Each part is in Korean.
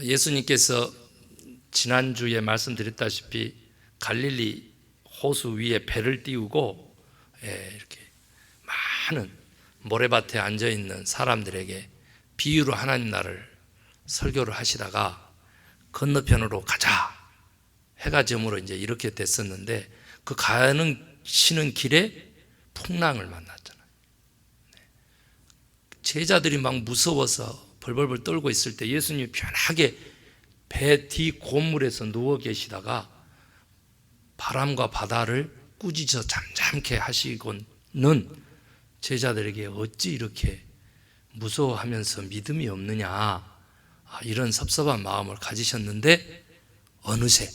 예수님께서 지난주에 말씀드렸다시피 갈릴리 호수 위에 배를 띄우고 이렇게 많은 모래밭에 앉아있는 사람들에게 비유로 하나님 나라를 설교를 하시다가 건너편으로 가자, 해가 저물어 이제 이렇게 됐었는데, 그 가시는 길에 풍랑을 만났잖아요. 제자들이 막 무서워서 벌벌벌 떨고 있을 때 예수님이 편하게 배 뒤 고물에서 누워 계시다가 바람과 바다를 꾸짖어 잠잠케 하시고는 제자들에게 어찌 이렇게 무서워하면서 믿음이 없느냐, 이런 섭섭한 마음을 가지셨는데 어느새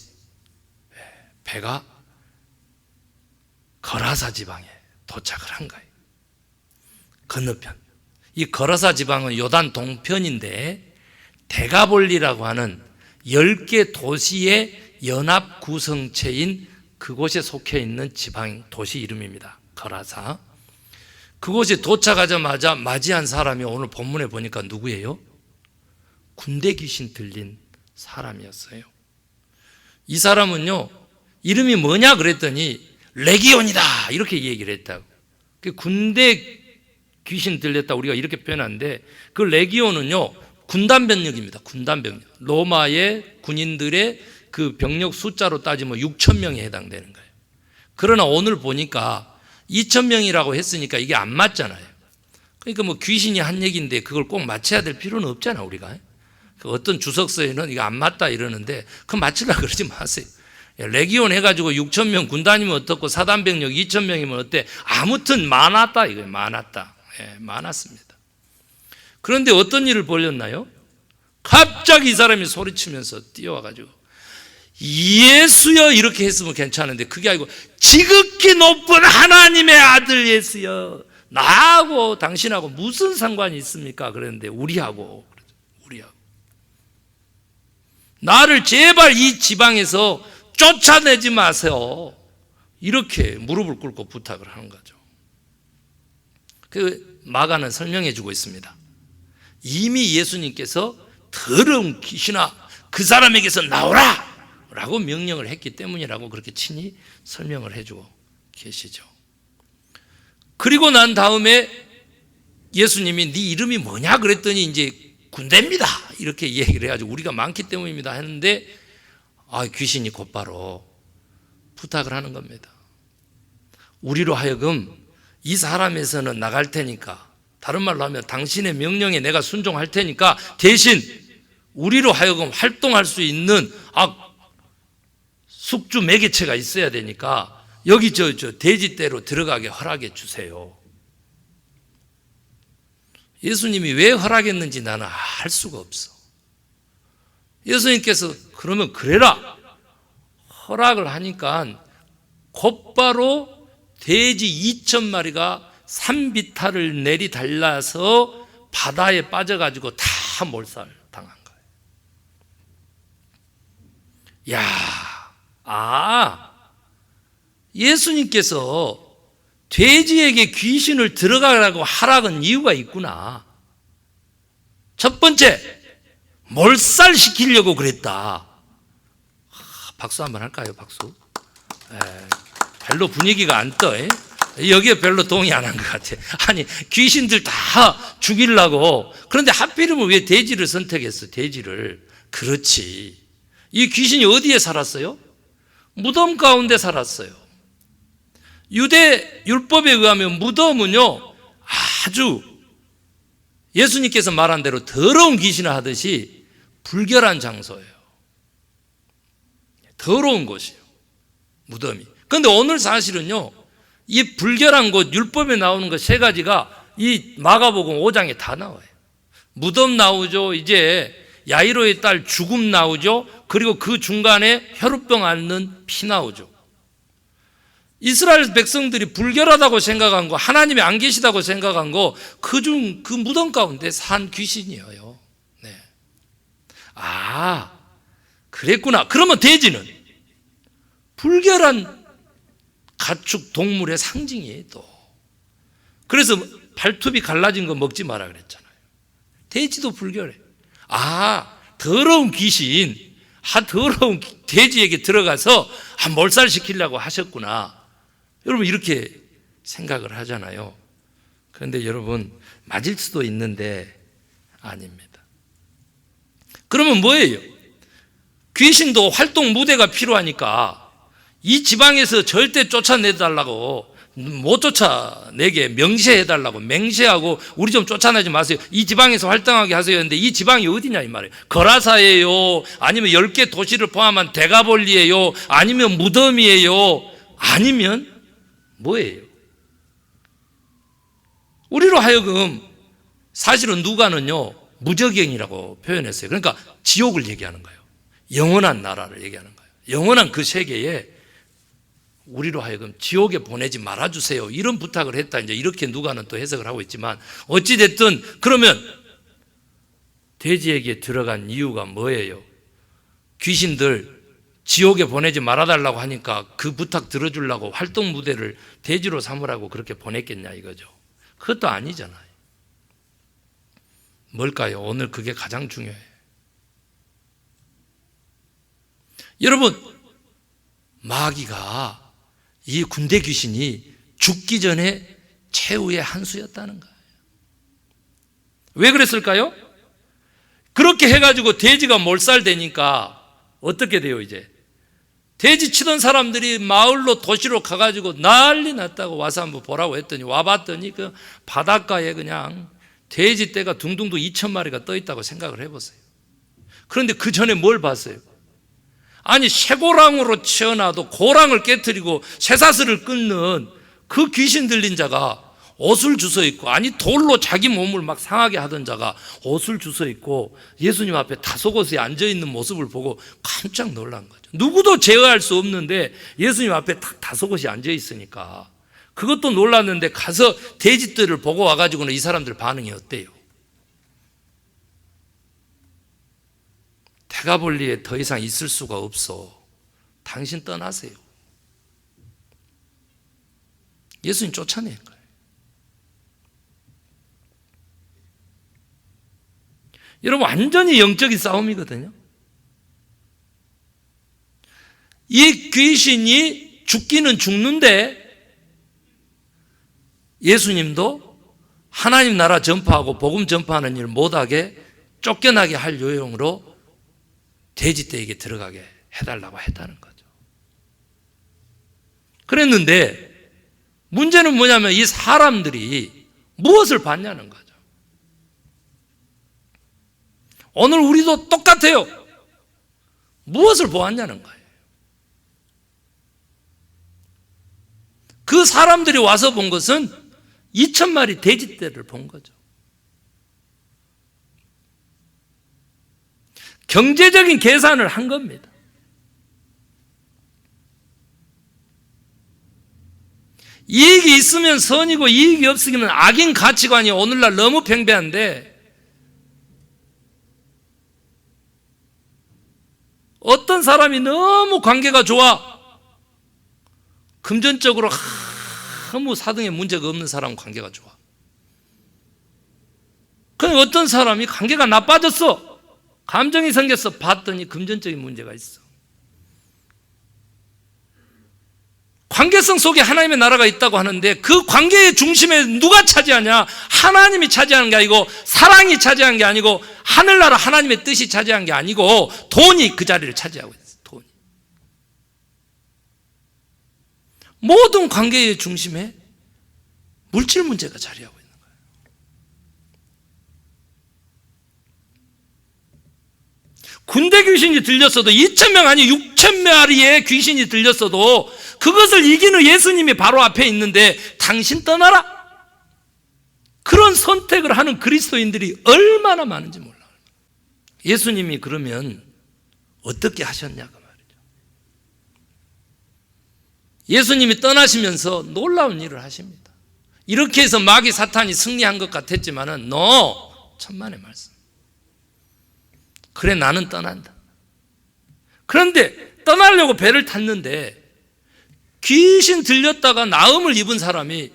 배가 거라사 지방에 도착을 한 거예요. 건너편. 이 거라사 지방은 요단 동편인데 데가볼리라고 하는 10개 도시의 연합 구성체인 그곳에 속해 있는 지방 도시 이름입니다. 거라사. 그곳에 도착하자마자 맞이한 사람이 오늘 본문에 보니까 누구예요? 군대 귀신 들린 사람이었어요. 이 사람은요, 이름이 뭐냐 그랬더니 레기온이다 이렇게 얘기를 했다고. 군대 귀신 들렸다 우리가 이렇게 표현하는데, 그 레기온은요 군단 병력입니다. 군단 병력. 로마의 군인들의 그 병력 숫자로 따지면 6,000명에 해당되는 거예요. 그러나 오늘 보니까 2,000명이라고 했으니까 이게 안 맞잖아요. 그러니까 뭐 귀신이 한 얘기인데 그걸 꼭 맞춰야 될 필요는 없잖아 우리가. 어떤 주석서에는 이거 안 맞다 이러는데 그건 맞추려고 그러지 마세요. 레기온 해가지고 6,000명 군단이면 어떻고 사단병력 2,000명이면 어때? 아무튼 많았다 이거예요. 많았다. 많았습니다. 그런데 어떤 일을 벌였나요? 갑자기 이 사람이 소리치면서 뛰어와가지고 예수여 이렇게 했으면 괜찮은데 그게 아니고 지극히 높은 하나님의 아들 예수여, 나하고 당신하고 무슨 상관이 있습니까? 그랬는데 우리하고 나를 제발 이 지방에서 쫓아내지 마세요. 이렇게 무릎을 꿇고 부탁을 하는 거죠. 그 마가는 설명해 주고 있습니다. 이미 예수님께서 더러운 귀신아 그 사람에게서 나오라 라고 명령을 했기 때문이라고 그렇게 친히 설명을 해주고 계시죠. 그리고 난 다음에 예수님이 네 이름이 뭐냐 그랬더니 이제 군대입니다 이렇게 얘기를 해가지고 우리가 많기 때문입니다 했는데, 귀신이 곧바로 부탁을 하는 겁니다. 우리로 하여금 이 사람에서는 나갈 테니까, 다른 말로 하면 당신의 명령에 내가 순종할 테니까 대신 우리로 하여금 활동할 수 있는 숙주 매개체가 있어야 되니까 여기 저 돼지떼로 들어가게 허락해 주세요. 예수님이 왜 허락했는지 나는 알 수가 없어. 예수님께서 그러면 그래라 허락을 하니까 곧바로 돼지 2,000마리가 산비탈을 내리달라서 바다에 빠져가지고 다 몰살 당한 거예요. 예수님께서 돼지에게 귀신을 들어가라고 하라는 이유가 있구나. 첫 번째, 몰살시키려고 그랬다. 박수 한번 할까요? 박수. 별로 분위기가 안 떠. 여기에 별로 동의 안 한 것 같아. 아니, 귀신들 다 죽이려고. 그런데 하필이면 왜 돼지를 선택했어? 돼지를. 그렇지. 이 귀신이 어디에 살았어요? 무덤 가운데 살았어요. 유대 율법에 의하면 무덤은요 아주 예수님께서 말한 대로 더러운 귀신을 하듯이 불결한 장소예요. 더러운 곳이에요, 무덤이. 그런데 오늘 사실은요 이 불결한 곳, 율법에 나오는 것 세 가지가 이 마가복음 5장에 다 나와요. 무덤 나오죠. 이제 야이로의 딸 죽음 나오죠. 그리고 그 중간에 혈우병 앓는 피 나오죠. 이스라엘 백성들이 불결하다고 생각한 거, 하나님이 안 계시다고 생각한 거, 그 무덤 가운데 산 귀신이에요. 네. 그랬구나. 그러면 돼지는 불결한 가축 동물의 상징이에요, 또. 그래서 발톱이 갈라진 거 먹지 마라 그랬잖아요. 돼지도 불결해. 더러운 귀신, 더러운 돼지에게 들어가서 몰살시키려고 하셨구나. 여러분 이렇게 생각을 하잖아요. 그런데 여러분 맞을 수도 있는데 아닙니다. 그러면 뭐예요? 귀신도 활동 무대가 필요하니까 이 지방에서 절대 쫓아내달라고, 못 쫓아내게 명시해달라고, 맹세하고 우리 좀 쫓아내지 마세요, 이 지방에서 활동하게 하세요 했는데 이 지방이 어디냐 이 말이에요. 거라사예요? 아니면 10개 도시를 포함한 데가볼리예요? 아니면 무덤이에요? 아니면 뭐예요? 우리로 하여금 사실은 누가는요 무저갱이라고 표현했어요. 그러니까 지옥을 얘기하는 거예요. 영원한 나라를 얘기하는 거예요. 영원한 그 세계에 우리로 하여금 지옥에 보내지 말아주세요, 이런 부탁을 했다. 이제 이렇게 누가는 또 해석을 하고 있지만, 어찌됐든 그러면 돼지에게 들어간 이유가 뭐예요? 귀신들 지옥에 보내지 말아달라고 하니까 그 부탁 들어주려고 활동 무대를 돼지로 삼으라고 그렇게 보냈겠냐 이거죠. 그것도 아니잖아요. 뭘까요? 오늘 그게 가장 중요해요. 여러분, 마귀가, 이 군대 귀신이 죽기 전에 최후의 한 수였다는 거예요. 왜 그랬을까요? 그렇게 해가지고 돼지가 몰살되니까 어떻게 돼요? 이제 돼지 치던 사람들이 마을로 도시로 가가지고 난리 났다고 와서 한번 보라고 했더니, 와봤더니 그 바닷가에 그냥 돼지 떼가 둥둥둥 2,000마리가 떠 있다고 생각을 해보세요. 그런데 그 전에 뭘 봤어요? 아니 쇠고랑으로 치어놔도 고랑을 깨뜨리고 쇠사슬을 끊는 그 귀신 들린 자가 옷을 주워 입고, 아니 돌로 자기 몸을 막 상하게 하던 자가 옷을 주워 입고 예수님 앞에 다소곳에 앉아있는 모습을 보고 깜짝 놀란 거죠. 누구도 제어할 수 없는데 예수님 앞에 다소곳이 앉아있으니까 그것도 놀랐는데, 가서 돼지들을 보고 와가지고는 이 사람들 반응이 어때요? 데가볼리에 더 이상 있을 수가 없어, 당신 떠나세요. 예수님 쫓아낸 거예요. 여러분 완전히 영적인 싸움이거든요. 이 귀신이 죽기는 죽는데 예수님도 하나님 나라 전파하고 복음 전파하는 일 못하게 쫓겨나게 할 요령으로 돼지떼에게 들어가게 해달라고 했다는 거죠. 그랬는데 문제는 뭐냐면 이 사람들이 무엇을 봤냐는 거죠. 오늘 우리도 똑같아요. 무엇을 보았냐는 거예요. 그 사람들이 와서 본 것은 2,000마리 돼지떼를 본 거죠. 경제적인 계산을 한 겁니다. 이익이 있으면 선이고 이익이 없으면 악인 가치관이 오늘날 너무 팽배한데, 어떤 사람이 너무 관계가 좋아, 금전적으로 아무 사등의 문제가 없는 사람은 관계가 좋아. 그럼 어떤 사람이 관계가 나빠졌어, 감정이 생겼어, 봤더니 금전적인 문제가 있어. 관계성 속에 하나님의 나라가 있다고 하는데 그 관계의 중심에 누가 차지하냐? 하나님이 차지하는 게 아니고, 사랑이 차지한 게 아니고, 하늘나라 하나님의 뜻이 차지한 게 아니고 돈이 그 자리를 차지하고 있어요. 돈이. 모든 관계의 중심에 물질 문제가 자리하고 있는 거예요. 군대 귀신이 들렸어도, 2,000명 아니 6,000마리의 귀신이 들렸어도 그것을 이기는 예수님이 바로 앞에 있는데 당신 떠나라, 그런 선택을 하는 그리스도인들이 얼마나 많은지 몰라요. 예수님이 그러면 어떻게 하셨냐고 말이죠. 예수님이 떠나시면서 놀라운 일을 하십니다. 이렇게 해서 마귀 사탄이 승리한 것 같았지만은 천만의 말씀. 그래 나는 떠난다. 그런데 떠나려고 배를 탔는데 귀신 들렸다가 나음을 입은 사람이,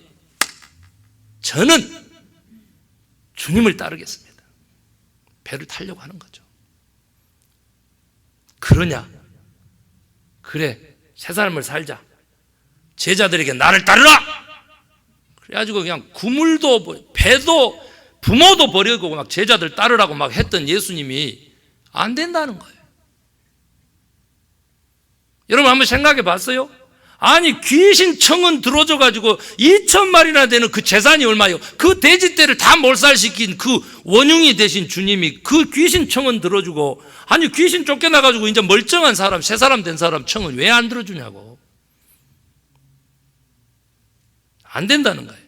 저는 주님을 따르겠습니다, 배를 타려고 하는 거죠. 그러냐? 그래, 새 삶을 살자. 제자들에게 나를 따르라! 그래가지고 그냥 구물도 배도 부모도 버리고 막 제자들 따르라고 막 했던 예수님이 안 된다는 거예요. 여러분 한번 생각해 봤어요? 아니 귀신 청은 들어줘가지고 2,000마리나 되는 그 재산이 얼마요? 그 돼지떼를 다 몰살시킨 그 원흉이 되신 주님이 그 귀신 청은 들어주고, 아니 귀신 쫓겨나가지고 이제 멀쩡한 사람, 새 사람 된 사람 청은 왜 안 들어주냐고. 안 된다는 거예요.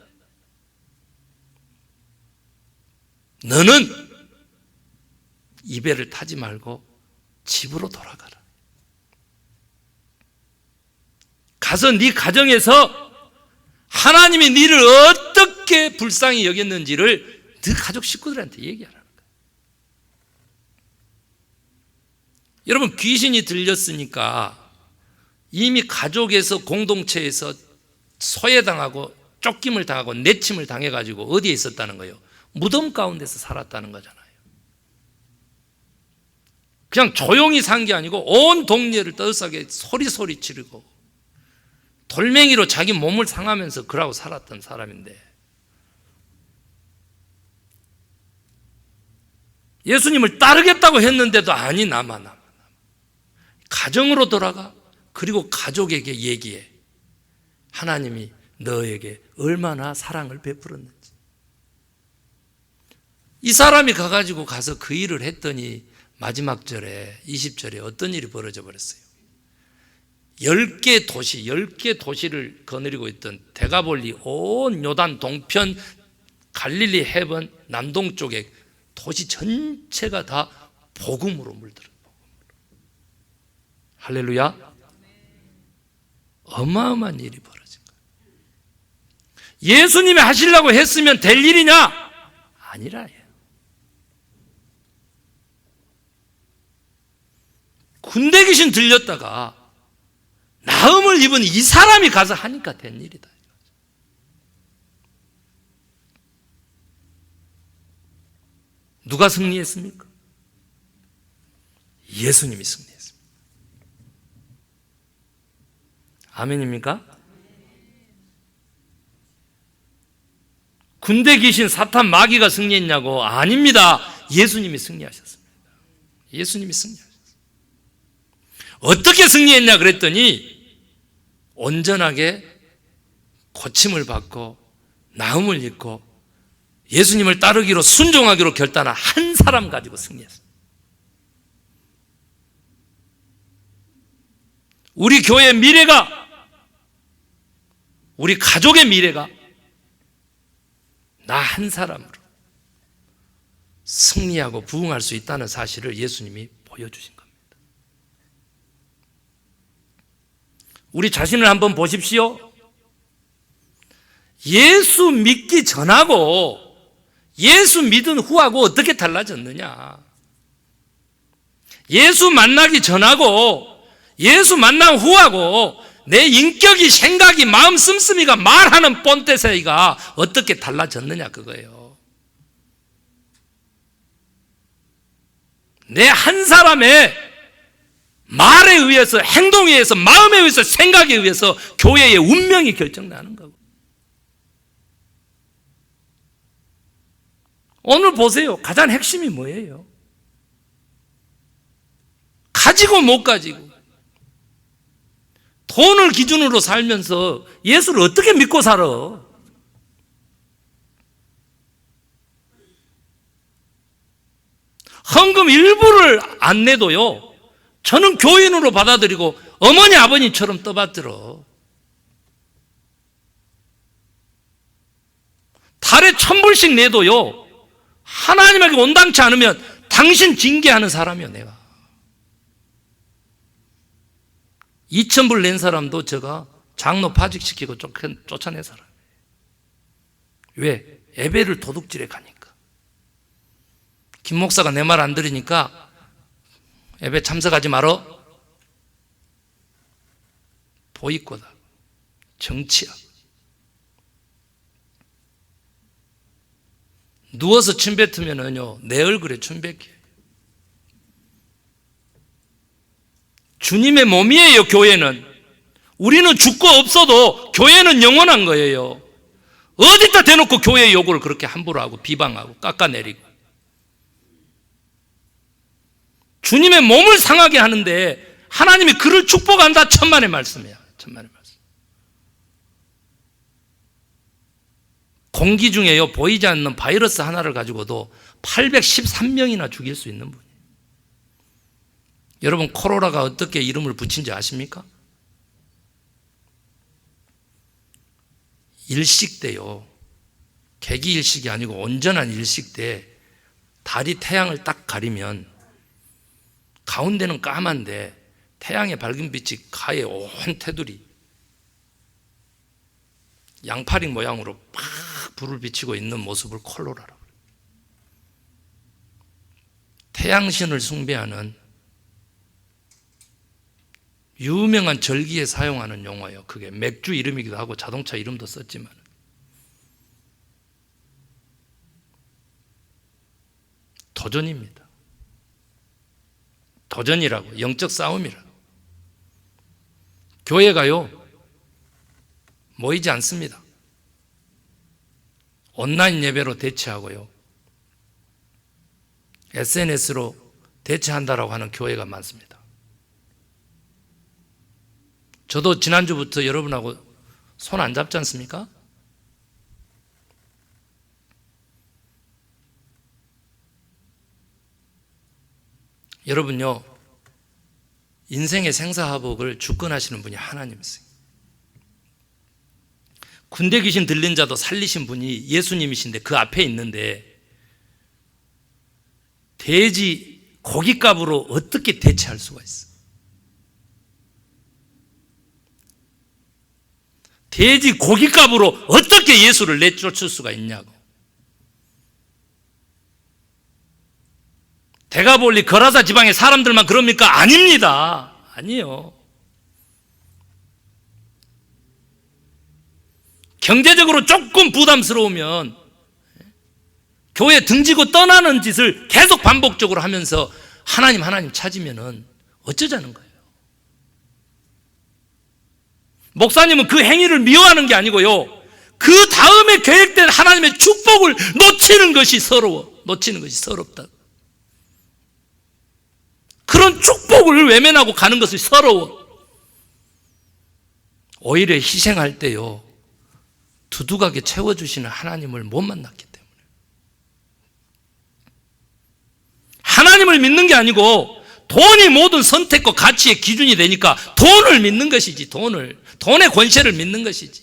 너는 이 배를 타지 말고 집으로 돌아가라. 가서 네 가정에서 하나님이 너를 어떻게 불쌍히 여겼는지를 네 가족 식구들한테 얘기하라는 거예요. 여러분 귀신이 들렸으니까 이미 가족에서 공동체에서 소외당하고 쫓김을 당하고 내침을 당해가지고 어디에 있었다는 거예요? 무덤 가운데서 살았다는 거잖아요. 그냥 조용히 산 게 아니고 온 동네를 떠들썩하게 소리 지르고 돌멩이로 자기 몸을 상하면서 그러고 살았던 사람인데, 예수님을 따르겠다고 했는데도 아니 남아 가정으로 돌아가. 그리고 가족에게 얘기해. 하나님이 너에게 얼마나 사랑을 베풀었는지. 이 사람이 가서 그 일을 했더니 마지막 절에 20절에 어떤 일이 벌어져 버렸어요. 10개 도시를 거느리고 있던 데가볼리 온 요단 동편 갈릴리 해변 남동쪽에 도시 전체가 다 복음으로 물들어. 할렐루야. 어마어마한 일이 벌어진 거예요. 예수님이 하시려고 했으면 될 일이냐? 아니라. 군대 귀신 들렸다가 나음을 입은 이 사람이 가서 하니까 된 일이다. 누가 승리했습니까? 예수님이 승리했습니다. 아멘입니까? 군대 귀신 사탄 마귀가 승리했냐고? 아닙니다. 예수님이 승리하셨습니다. 예수님이 승리하셨습니다. 어떻게 승리했냐 그랬더니 온전하게 고침을 받고 나음을 입고 예수님을 따르기로 순종하기로 결단한 한 사람 가지고 승리했어요. 우리 교회의 미래가, 우리 가족의 미래가 나 한 사람으로 승리하고 부흥할 수 있다는 사실을 예수님이 보여주신 겁니다. 우리 자신을 한번 보십시오. 예수 믿기 전하고 예수 믿은 후하고 어떻게 달라졌느냐? 예수 만나기 전하고 예수 만난 후하고 내 인격이, 생각이, 마음 씀씀이가, 말하는 본때새가 어떻게 달라졌느냐 그거예요. 내 한 사람의 말에 의해서, 행동에 의해서, 마음에 의해서, 생각에 의해서 교회의 운명이 결정나는 거고. 오늘 보세요. 가장 핵심이 뭐예요? 가지고 못 가지고 돈을 기준으로 살면서 예수를 어떻게 믿고 살아? 헌금 일부를 안 내도요, 저는 교인으로 받아들이고 어머니 아버님처럼 떠받들어. 달에 1,000불씩 내도요, 하나님에게 온당치 않으면 당신 징계하는 사람이요 내가. 2,000불 낸 사람도 제가 장로 파직시키고 쫓아낸 사람이에요. 왜? 예배를 도둑질해 가니까. 김 목사가 내 말 안 들으니까 예배 참석하지 말어. 보이콧하고 정치하고 누워서 침 뱉으면은요 내 얼굴에 침 뱉게. 주님의 몸이에요. 교회는. 우리는 죽고 없어도 교회는 영원한 거예요. 어디다 대놓고 교회의 요구를 그렇게 함부로 하고 비방하고 깎아내리고. 주님의 몸을 상하게 하는데 하나님이 그를 축복한다. 천만의 말씀이야. 천만의 말씀. 공기 중에요, 보이지 않는 바이러스 하나를 가지고도 813명이나 죽일 수 있는 분이에요. 여러분, 코로나가 어떻게 이름을 붙인지 아십니까? 일식 때요, 개기 일식이 아니고 온전한 일식 때 달이 태양을 딱 가리면 가운데는 까만데 태양의 밝은 빛이 가에 온 테두리 양파링 모양으로 팍 불을 비치고 있는 모습을 콜로라라고 그래요. 태양신을 숭배하는 유명한 절기에 사용하는 용어예요. 그게 맥주 이름이기도 하고 자동차 이름도 썼지만, 도전입니다. 도전이라고, 영적 싸움이라고. 교회가요, 모이지 않습니다. 온라인 예배로 대체하고요, SNS로 대체한다라고 하는 교회가 많습니다. 저도 지난주부터 여러분하고 손 안 잡지 않습니까? 여러분요, 인생의 생사화복을 주권하시는 분이 하나님이세요. 군대 귀신 들린 자도 살리신 분이 예수님이신데 그 앞에 있는데 돼지 고깃값으로 어떻게 대체할 수가 있어? 돼지 고깃값으로 어떻게 예수를 내쫓을 수가 있냐고. 데가볼리 거라사 지방의 사람들만 그럽니까? 아닙니다. 아니에요. 경제적으로 조금 부담스러우면 교회 등지고 떠나는 짓을 계속 반복적으로 하면서 하나님 찾으면은 어쩌자는 거예요. 목사님은 그 행위를 미워하는 게 아니고요, 그 다음에 계획된 하나님의 축복을 놓치는 것이 서러워. 놓치는 것이 서럽다. 그런 축복을 외면하고 가는 것이 서러워. 오히려 희생할 때요, 두둑하게 채워주시는 하나님을 못 만났기 때문에. 하나님을 믿는 게 아니고 돈이 모든 선택과 가치의 기준이 되니까 돈을 믿는 것이지. 돈의 권세를 믿는 것이지.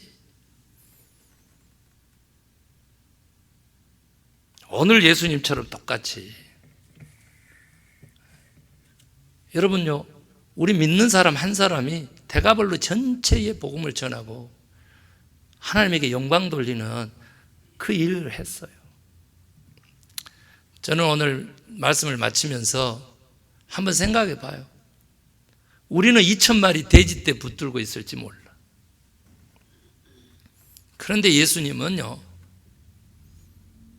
오늘 예수님처럼 똑같이, 여러분요, 우리 믿는 사람 한 사람이 대가벌로 전체의 복음을 전하고 하나님에게 영광 돌리는 그 일을 했어요. 저는 오늘 말씀을 마치면서 한번 생각해 봐요. 우리는 2,000마리 돼지 때 붙들고 있을지 몰라. 그런데 예수님은요,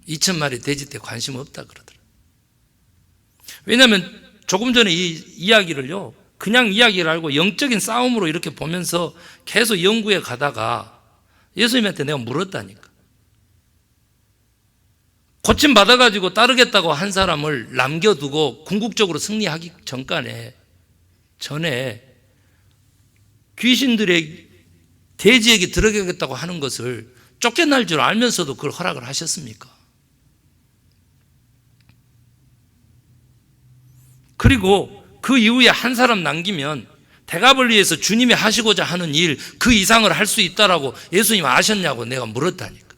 2,000마리 돼지 때 관심 없다 그러더라. 왜냐하면 조금 전에 이 이야기를요, 그냥 이야기를 알고 영적인 싸움으로 이렇게 보면서 계속 연구해 가다가 예수님한테 내가 물었다니까. 고침 받아가지고 따르겠다고 한 사람을 남겨두고 궁극적으로 승리하기 전에 귀신들의 돼지에게 들어가겠다고 하는 것을 쫓겨날 줄 알면서도 그걸 허락을 하셨습니까? 그리고 그 이후에 한 사람 남기면 대가벌리에서 주님이 하시고자 하는 일 그 이상을 할 수 있다라고 예수님 아셨냐고 내가 물었다니까.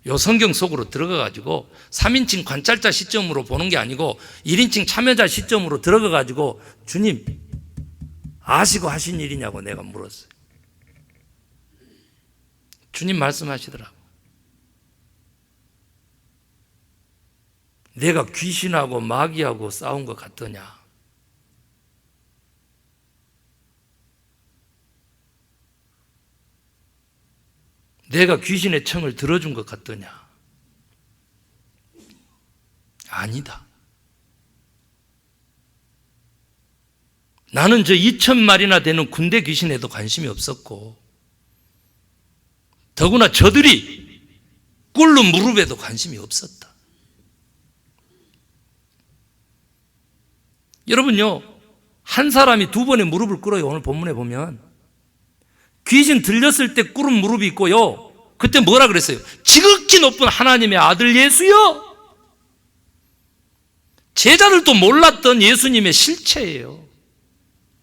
요 성경 속으로 들어가가지고 3인칭 관찰자 시점으로 보는 게 아니고 1인칭 참여자 시점으로 들어가가지고 주님 아시고 하신 일이냐고 내가 물었어요. 주님 말씀하시더라고. 내가 귀신하고 마귀하고 싸운 것 같더냐? 내가 귀신의 청을 들어준 것 같더냐? 아니다. 나는 저 2,000마리나 되는 군대 귀신에도 관심이 없었고, 더구나 저들이 꿇는 무릎에도 관심이 없었다. 여러분요, 한 사람이 두 번의 무릎을 꿇어요. 오늘 본문에 보면 귀신 들렸을 때 꿇은 무릎이 있고요, 그때 뭐라 그랬어요? 지극히 높은 하나님의 아들 예수여. 제자들도 몰랐던 예수님의 실체예요.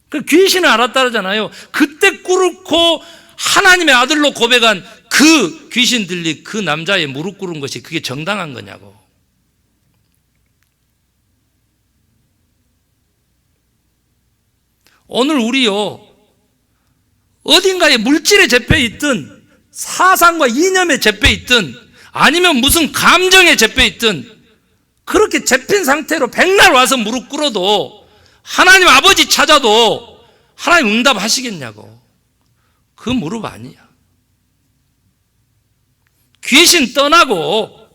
그 귀신을 알았다잖아요. 그때 꿇고 하나님의 아들로 고백한 그 귀신 들린 그 남자의 무릎 꿇은 것이 그게 정당한 거냐고. 오늘 우리요, 어딘가에 물질에 잡혀 있든 사상과 이념에 잡혀 있든 아니면 무슨 감정에 잡혀 있든 그렇게 잡힌 상태로 백날 와서 무릎 꿇어도 하나님 아버지 찾아도 하나님 응답하시겠냐고. 그 무릎 아니야. 귀신 떠나고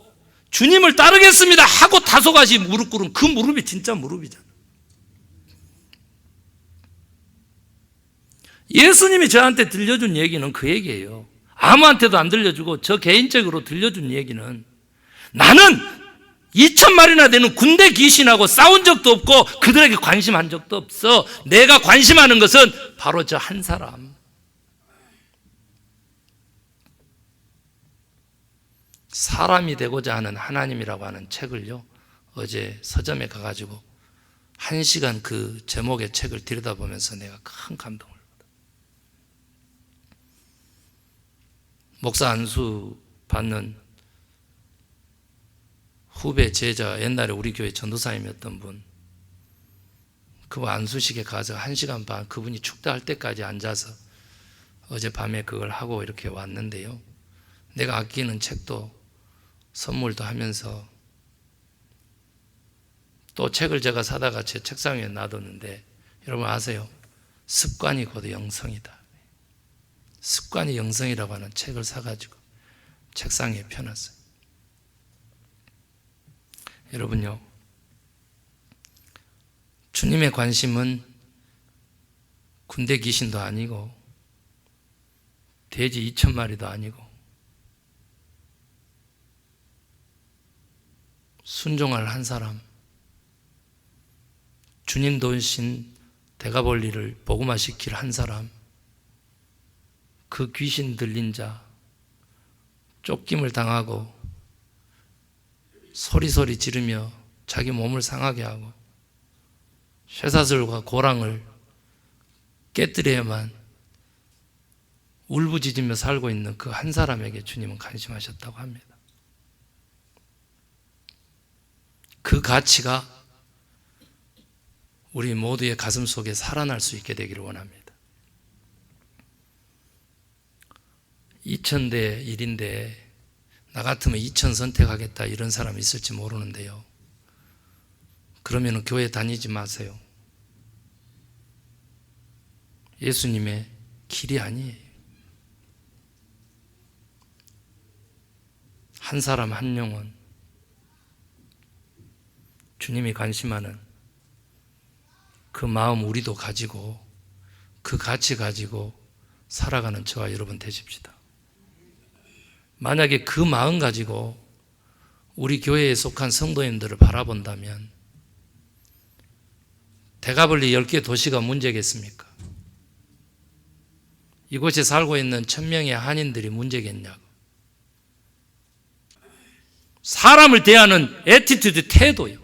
주님을 따르겠습니다 하고 다소가시 무릎 꿇은 그 무릎이 진짜 무릎이잖아. 예수님이 저한테 들려준 얘기는 그 얘기예요. 아무한테도 안 들려주고 저 개인적으로 들려준 얘기는, 나는 2,000마리나 되는 군대 귀신하고 싸운 적도 없고 그들에게 관심한 적도 없어. 내가 관심하는 것은 바로 저 한 사람. 사람이 되고자 하는 하나님이라고 하는 책을요, 어제 서점에 가가지고 1시간 그 제목의 책을 들여다보면서 내가 큰 감동을 받았어요. 목사 안수 받는 후배 제자, 옛날에 우리 교회 전도사님이었던 분, 그 안수식에 가서 1시간 반 그분이 축도할 때까지 앉아서 어젯밤에 그걸 하고 이렇게 왔는데요, 내가 아끼는 책도 선물도 하면서 또 책을 제가 사다가 제 책상 위에 놔뒀는데, 여러분 아세요? 습관이 곧 영성이다. 습관이 영성이라고 하는 책을 사가지고 책상에 펴놨어요. 여러분요, 주님의 관심은 군대 귀신도 아니고 돼지 2,000마리도 아니고 순종할 한 사람, 주님 도우신 대가볼리를 복음화시킬 한 사람, 그 귀신 들린 자, 쫓김을 당하고 소리소리 지르며 자기 몸을 상하게 하고 쇠사슬과 고랑을 깨뜨려야만 울부짖으며 살고 있는 그 한 사람에게 주님은 관심하셨다고 합니다. 그 가치가 우리 모두의 가슴 속에 살아날 수 있게 되기를 원합니다. 2,000대 1인데 나 같으면 2,000 선택하겠다 이런 사람이 있을지 모르는데요, 그러면 교회 다니지 마세요. 예수님의 길이 아니에요. 한 사람 한 영혼, 주님이 관심하는 그 마음 우리도 가지고 그 가치 가지고 살아가는 저와 여러분 되십시다. 만약에 그 마음 가지고 우리 교회에 속한 성도님들을 바라본다면 대가벌리 10개 도시가 문제겠습니까? 이곳에 살고 있는 1,000명의 한인들이 문제겠냐고. 사람을 대하는 애티튜드, 태도요.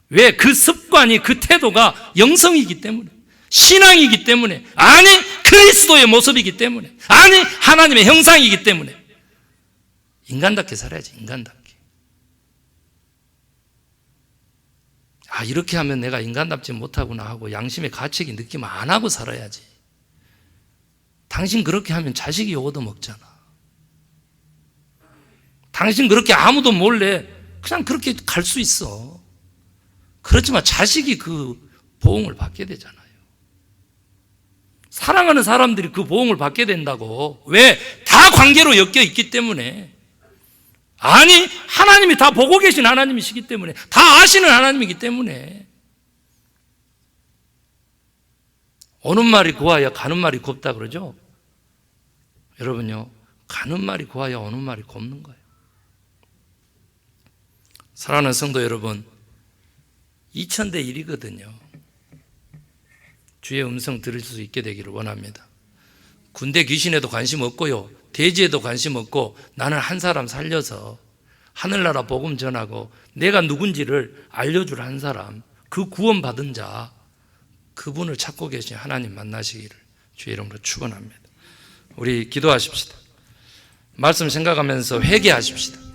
왜? 그 습관이, 그 태도가 영성이기 때문에, 신앙이기 때문에, 아니 그리스도의 모습이기 때문에, 아니 하나님의 형상이기 때문에 인간답게 살아야지. 인간답게. 아, 이렇게 하면 내가 인간답지 못하구나 하고 양심의 가책이 느끼면 안 하고 살아야지. 당신 그렇게 하면 자식이 얻어먹잖아. 당신 그렇게 아무도 몰래 그냥 그렇게 갈 수 있어. 그렇지만 자식이 그 보응을 받게 되잖아요. 사랑하는 사람들이 그 보응을 받게 된다고. 왜? 다 관계로 엮여 있기 때문에. 아니, 하나님이 다 보고 계신 하나님이시기 때문에, 다 아시는 하나님이기 때문에. 오는 말이 고와야 가는 말이 곱다 그러죠? 여러분요, 가는 말이 고와야 오는 말이 곱는 거예요. 사랑하는 성도 여러분, 2000대 1이거든요. 주의 음성 들을 수 있게 되기를 원합니다. 군대 귀신에도 관심 없고요, 대지에도 관심 없고, 나는 한 사람 살려서 하늘나라 복음 전하고 내가 누군지를 알려줄 한 사람, 그 구원받은 자, 그분을 찾고 계신 하나님 만나시기를 주의 이름으로 축원합니다. 우리 기도하십시다. 말씀 생각하면서 회개하십시다.